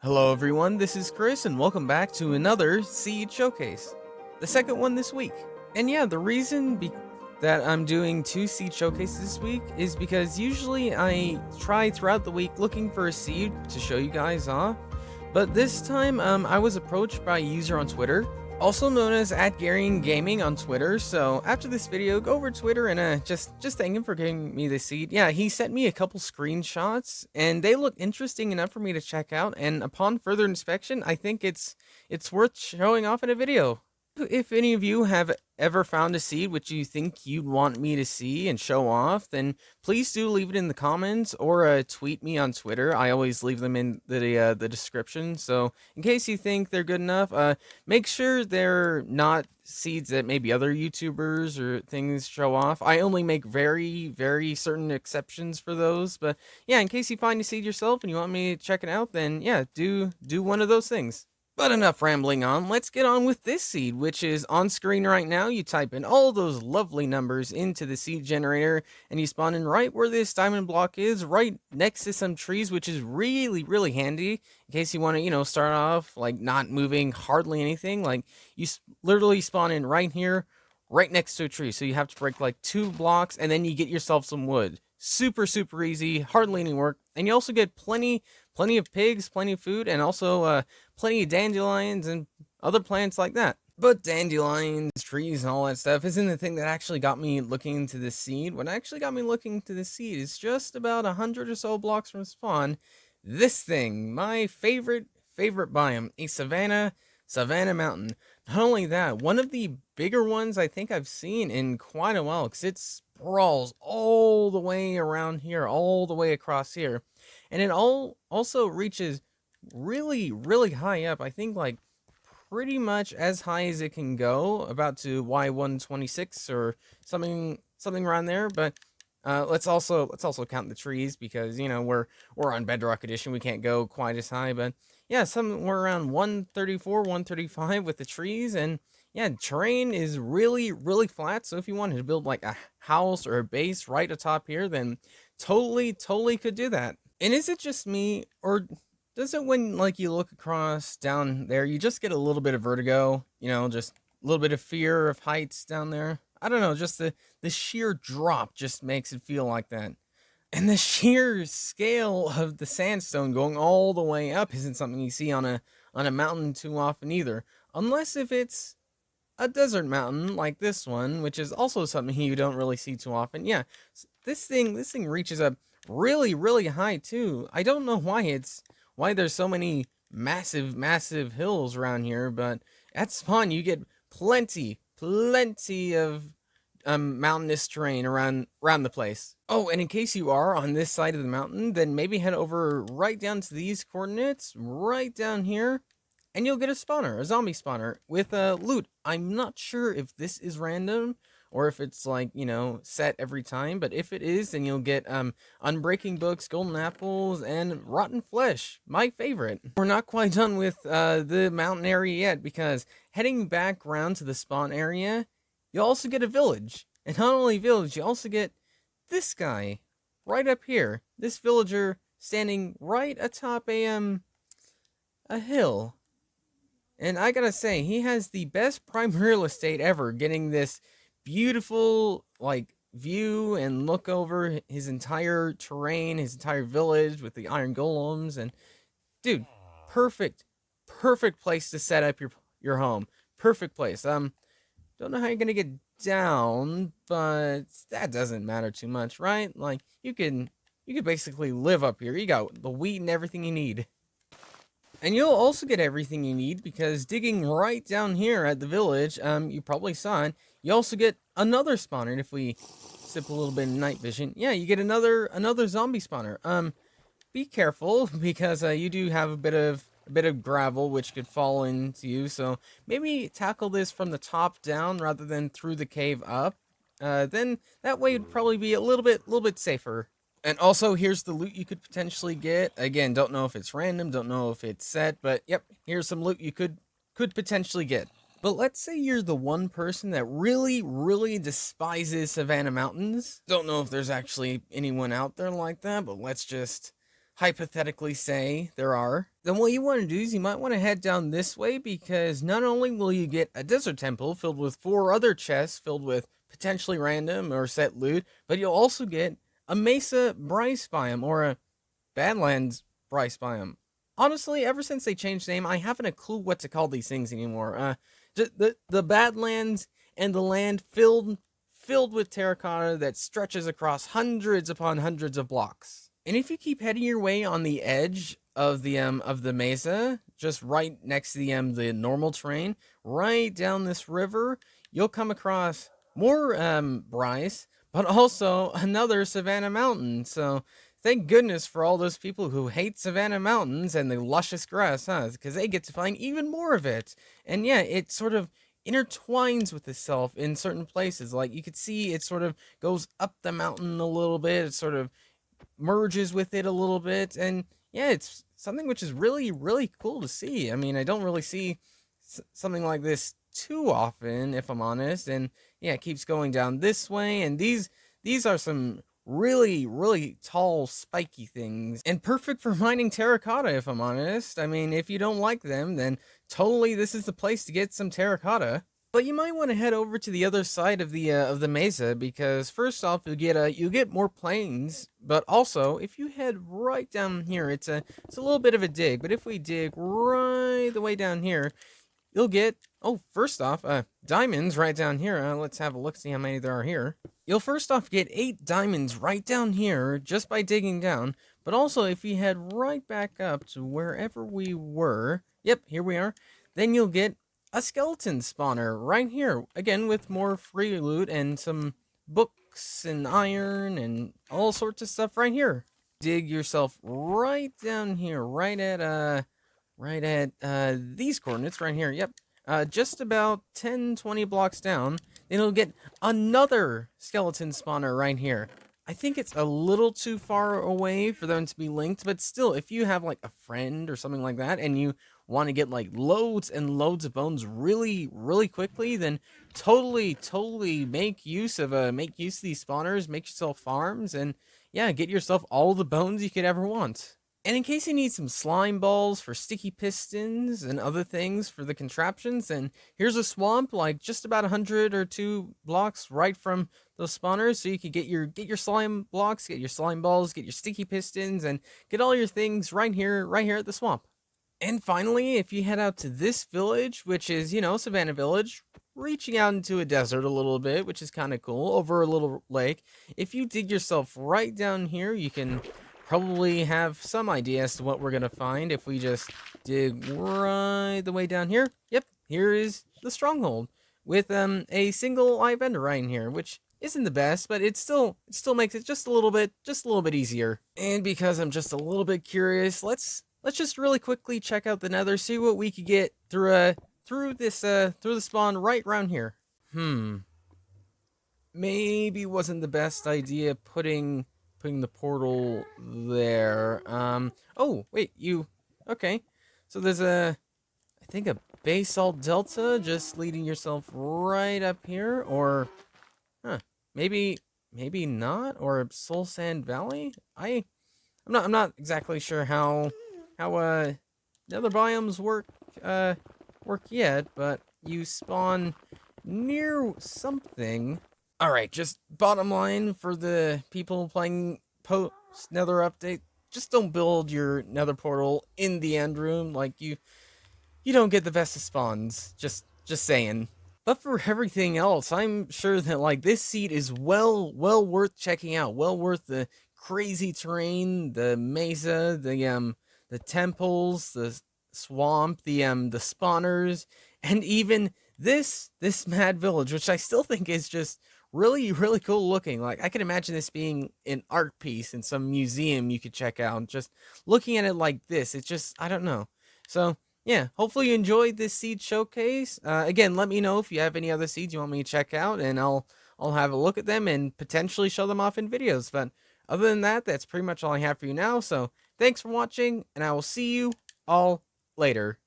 Hello everyone, this is Chris and welcome back to another Seed Showcase. The second one this week. And yeah, the reason that I'm doing two Seed Showcases this week is because usually I try throughout the week looking for a seed to show you guys off. But this time I was approached by a user on Twitter, also known as @GaryingGaming on Twitter. So after this video, go over to Twitter and just thank him for giving me the seed. Yeah, he sent me a couple screenshots and they look interesting enough for me to check out. And upon further inspection, I think it's worth showing off in a video. If any of you have ever found a seed which you think you'd want me to see and show off, then please do leave it in the comments or tweet me on Twitter. I always leave them in the description. So in case you think they're good enough, make sure they're not seeds that maybe other YouTubers or things show off. I only make very certain exceptions for those. But yeah, in case you find a seed yourself and you want me to check it out, then yeah, do one of those things. But enough rambling on, let's get on with this seed, which is on screen right now. You type in all those lovely numbers into the seed generator, and you spawn in right where this diamond block is, right next to some trees, which is really handy, in case you want to, start off, like, not moving hardly anything. Like, you literally spawn in right here, right next to a tree, so you have to break, like, 2 blocks, and then you get yourself some wood. Super easy, hardly any work, and you also get plenty of pigs, plenty of food, and also plenty of dandelions and other plants like that. But dandelions, trees, and all that stuff isn't the thing that actually got me looking into this seed. What actually got me looking into this seed is just about 100 or so blocks from spawn. This thing, my favorite biome, a Savannah Mountain. Not only that, one of the bigger ones I think I've seen in quite a while, because it sprawls all the way around here, all the way across here. And it also reaches really high up. I think like pretty much as high as it can go, about to Y126 or something around there. But let's also count the trees, because we're on Bedrock edition. We can't go quite as high, but yeah, somewhere around 134, 135 with the trees. And yeah, terrain is really flat. So if you wanted to build like a house or a base right atop here, then totally could do that. And is it just me, or does it, when like you look across down there, you just get a little bit of vertigo, just a little bit of fear of heights down there? I don't know, just the sheer drop just makes it feel like that. And the sheer scale of the sandstone going all the way up isn't something you see on a mountain too often either. Unless if it's a desert mountain like this one, which is also something you don't really see too often. Yeah, this thing reaches up really high too. I don't know why there's so many massive hills around here, but at spawn you get plenty of mountainous terrain around the place. Oh, and in case you are on this side of the mountain, then maybe head over right down to these coordinates, right down here, and you'll get a zombie spawner with loot. I'm not sure if this is random or if it's like, set every time, but if it is, then you'll get unbreaking books, golden apples, and rotten flesh, my favorite. We're not quite done with the mountain area yet, because heading back around to the spawn area, you'll also get a village. And not only village, you also get this guy right up here. This villager standing right atop a hill. And I gotta say, he has the best prime real estate ever, getting this beautiful, like, view and look over his entire terrain, his entire village with the iron golems. And dude, perfect place to set up your home. Perfect place. Don't know how you're gonna get down, but that doesn't matter too much, right? Like, you can basically live up here. You got the wheat and everything you need. And you'll also get everything you need, because digging right down here at the village, you probably saw it, you also get another spawner. And if we sip a little bit of night vision, yeah, you get another zombie spawner. Be careful, because you do have a bit of gravel which could fall into you, so maybe tackle this from the top down rather than through the cave up. Then that way it'd probably be a little bit safer. And also, here's the loot you could potentially get. Again, don't know if it's random, don't know if it's set, but yep, here's some loot you could potentially get. But let's say you're the one person that really despises Savannah Mountains. Don't know if there's actually anyone out there like that, but let's just hypothetically say there are, then what you want to do is you might want to head down this way, because not only will you get a desert temple filled with 4 other chests filled with potentially random or set loot, but you'll also get a Mesa Bryce biome, or a Badlands Bryce biome. Honestly, ever since they changed name, I haven't a clue what to call these things anymore. The Badlands and the land filled with terracotta that stretches across hundreds upon hundreds of blocks. And if you keep heading your way on the edge of the mesa, just right next to the normal terrain, right down this river, you'll come across more Bryce, but also another Savannah Mountain. So thank goodness for all those people who hate Savannah Mountains and the luscious grass, huh? Because they get to find even more of it. And yeah, it sort of intertwines with itself in certain places. Like you could see it sort of goes up the mountain a little bit. It sort of merges with it a little bit. And yeah, it's something which is really, really cool to see. I mean, I don't really see something like this too often, if I'm honest. And yeah, it keeps going down this way. And these are some really, really tall, spiky things, and perfect for mining terracotta, if I'm honest. I mean, if you don't like them, then totally this is the place to get some terracotta. But you might want to head over to the other side of the mesa, because first off, you'll get more plains, but also if you head right down here, it's a little bit of a dig, but if we dig right the way down here, you'll get, oh, first off, diamonds right down here. Let's have a look, see how many there are here. You'll first off get 8 diamonds right down here just by digging down. But also, if you head right back up to wherever we were, yep, here we are, then you'll get a skeleton spawner right here. Again, with more free loot and some books and iron and all sorts of stuff right here. Dig yourself right down here, right at these coordinates right here. Yep. Just about 10-20 blocks down, then you'll get another skeleton spawner right here. I think it's a little too far away for them to be linked, but still, if you have like a friend or something like that, and you want to get like loads and loads of bones really, really quickly, then totally make use of these spawners, make yourself farms, and yeah, get yourself all the bones you could ever want. And in case you need some slime balls for sticky pistons and other things for the contraptions, then here's a swamp like just about 100 or 2 blocks right from those spawners, so you can get your slime blocks, get your slime balls, get your sticky pistons, and get all your things right here at the swamp. And finally, if you head out to this village, which is, Savannah Village, reaching out into a desert a little bit, which is kind of cool, over a little lake, if you dig yourself right down here, you can probably have some idea as to what we're gonna find if we just dig right the way down here. Yep, here is the Stronghold with a single eye vendor right in here, which isn't the best, but it still makes it just a little bit easier. And because I'm just a little bit curious, let's just really quickly check out the Nether, see what we could get through the spawn right around here. Maybe wasn't the best idea putting the portal there. Oh, wait, okay. So there's I think a basalt delta just leading yourself right up here, or, maybe not, or Soul Sand Valley? I'm not exactly sure how the other biomes work yet, but you spawn near something. Alright, just bottom line for the people playing post-Nether update, just don't build your Nether portal in the end room. Like, you don't get the best of spawns. Just saying. But for everything else, I'm sure that, like, this seed is well worth checking out. Well worth the crazy terrain, the mesa, the temples, the swamp, the spawners, and even this mad village, which I still think is just really, really cool looking. Like, I can imagine this being an art piece in some museum you could check out. Just looking at it like this, it's just, I don't know. So, yeah, hopefully you enjoyed this seed showcase. Again, let me know if you have any other seeds you want me to check out, and I'll have a look at them and potentially show them off in videos. But other than that, that's pretty much all I have for you now. So, thanks for watching, and I will see you all later.